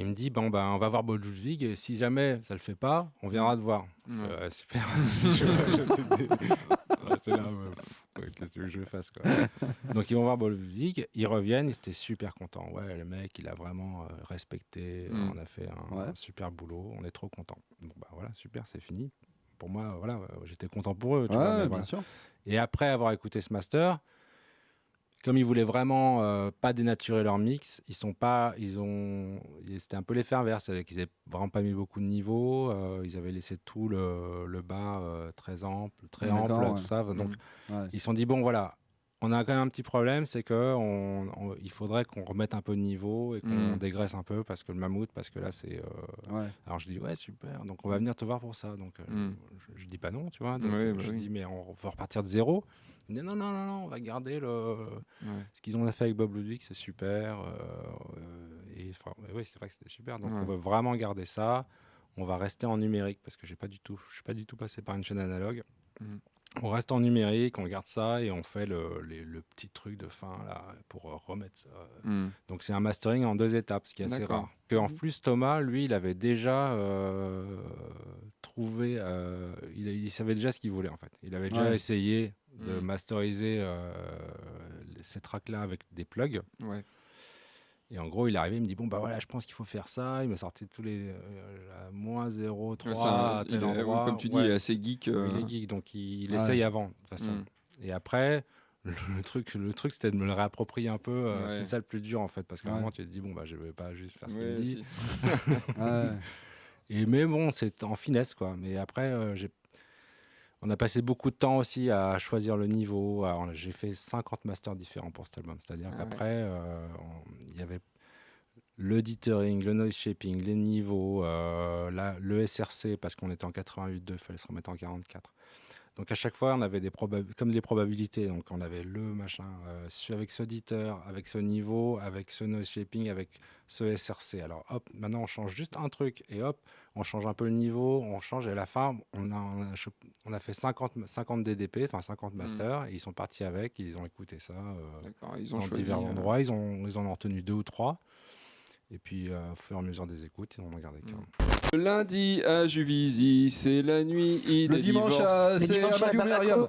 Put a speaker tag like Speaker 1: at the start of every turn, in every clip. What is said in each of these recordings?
Speaker 1: il me dit bon ben on va voir Bob Ludwig et si jamais ça le fait pas, on viendra te voir. Super. J'étais là, qu'est-ce que je fasse quoi. Donc ils vont voir Bob Ludwig, ils reviennent, ils étaient super contents. Ouais, le mec, il a vraiment respecté. On a fait un super boulot. On est trop contents. Bon bah voilà, super, c'est fini. Pour moi, voilà, j'étais content pour eux. Tu vois, mais
Speaker 2: bien
Speaker 1: voilà.
Speaker 2: sûr.
Speaker 1: Et après avoir écouté ce master. Comme ils voulaient vraiment pas dénaturer leur mix, c'était un peu l'effervescence, c'est-à-dire qu'ils n'avaient vraiment pas mis beaucoup de niveaux, ils avaient laissé tout le bas très ample, tout ça. Donc ils se sont dit bon voilà, on a quand même un petit problème, c'est que il faudrait qu'on remette un peu de niveau et qu'on dégraisse un peu parce que le mammouth, parce que là c'est. Alors je dis ouais super, donc on va venir te voir pour ça. Donc je dis pas non, tu vois. Donc je dis mais on va repartir de zéro. Il dit non, on va garder ce qu'ils ont fait avec Bob Ludwig, c'est super. Oui, c'est vrai que c'était super. Donc on veut vraiment garder ça. On va rester en numérique parce que je suis pas du tout passé par une chaîne analogue. On reste en numérique, on garde ça et on fait le petit truc de fin là pour remettre ça. Donc c'est un mastering en 2 étapes, ce qui est assez rare. En plus Thomas, lui, il avait déjà trouvé, il savait déjà ce qu'il voulait en fait. Il avait déjà essayé de masteriser ces tracks-là avec des plugs. Et en gros, il est arrivé, il me dit bon bah voilà, je pense qu'il faut faire ça. Il m'a sorti tous les -0, 3 à tel endroit.
Speaker 3: Comme tu dis, il est assez geek.
Speaker 1: Il est geek, donc il essaye avant de toute façon. Et après, le truc, c'était de me le réapproprier un peu. C'est ça le plus dur en fait, parce qu'à un moment tu te dis bon bah je vais pas juste faire ce qu'il me dit. Mais bon, c'est en finesse quoi. Mais après, on a passé beaucoup de temps aussi à choisir le niveau. Alors, j'ai fait 50 masters différents pour cet album. C'est-à-dire qu'après, il y avait le dithering, le noise shaping, les niveaux, le SRC, parce qu'on était en 88.2, il fallait se remettre en 44. Donc à chaque fois, on avait comme des probabilités. Donc on avait le machin avec ce diteur, avec ce niveau, avec ce noise shaping, avec ce SRC. Alors hop, maintenant on change juste un truc et hop, on change un peu le niveau, on change et à la fin, on a fait 50 DDP, enfin 50 masters, et ils sont partis avec, ils ont écouté ça dans divers endroits, ils en ont retenu 2 ou 3. Et puis, au fur et à mesure des écoutes, on en gardait qu'un.
Speaker 3: Le lundi à Juvisy, c'est la nuit
Speaker 2: le dimanche c'est
Speaker 4: à
Speaker 2: Bamako.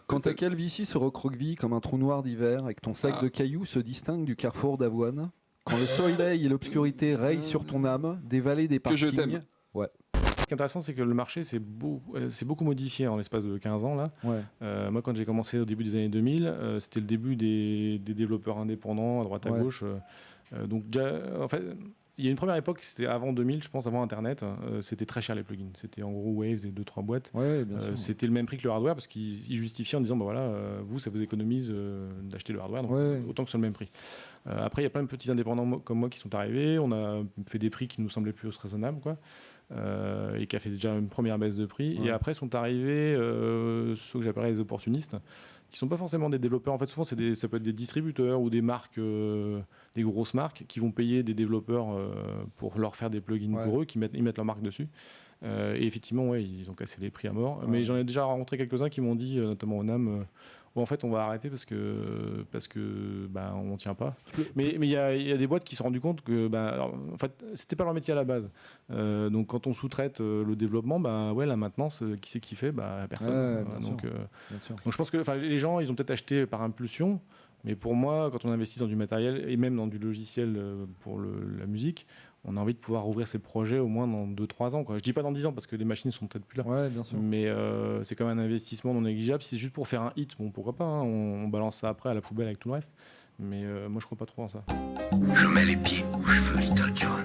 Speaker 2: Quand ta calvitie se recroqueville comme un trou noir d'hiver et que ton sac de cailloux se distingue du carrefour d'avoine, quand le soleil et l'obscurité rayent sur ton âme, des vallées, des parkings...
Speaker 3: Que je t'aime.
Speaker 2: Ouais.
Speaker 4: Ce qui est intéressant, c'est que le marché s'est beaucoup modifié en l'espace de 15 ans. Là. Moi, quand j'ai commencé au début des années 2000, c'était le début des développeurs indépendants à droite à gauche. Donc, en fait, il y a une première époque, c'était avant 2000, je pense, avant Internet. C'était très cher les plugins. C'était en gros Waves et 2-3 boîtes. C'était le même prix que le hardware parce qu'ils justifiaient en disant bah voilà, vous, ça vous économise d'acheter le hardware, donc autant que ce soit le même prix. Après, il y a plein de petits indépendants comme moi qui sont arrivés. On a fait des prix qui nous semblaient plus raisonnables, quoi. Et qui a fait déjà une première baisse de prix. Et après sont arrivés ceux que j'appellerais les opportunistes, qui sont pas forcément des développeurs. En fait, souvent, ça peut être des distributeurs ou des marques, des grosses marques, qui vont payer des développeurs pour leur faire des plugins pour eux, ils mettent leur marque dessus. Et effectivement, ils ont cassé les prix à mort. Mais j'en ai déjà rencontré quelques-uns qui m'ont dit, notamment au NAM, en fait, on va arrêter parce que on tient pas. Mais il y a des boîtes qui se sont rendues compte que en fait, c'était pas leur métier à la base. Donc quand on sous-traite le développement, la maintenance, qui c'est qui fait, personne. Donc je pense que les gens, ils ont peut-être acheté par impulsion. Mais pour moi, quand on investit dans du matériel et même dans du logiciel pour la musique, on a envie de pouvoir ouvrir ses projets au moins dans 2-3 ans, quoi. Je dis pas dans 10 ans parce que les machines sont peut-être plus là.
Speaker 2: Bien sûr.
Speaker 4: Mais c'est quand même un investissement non négligeable. Si c'est juste pour faire un hit, bon, pourquoi pas, hein, on balance ça après à la poubelle avec tout le reste. Mais moi, je crois pas trop en ça.
Speaker 5: Je mets les pieds où je veux, Little John.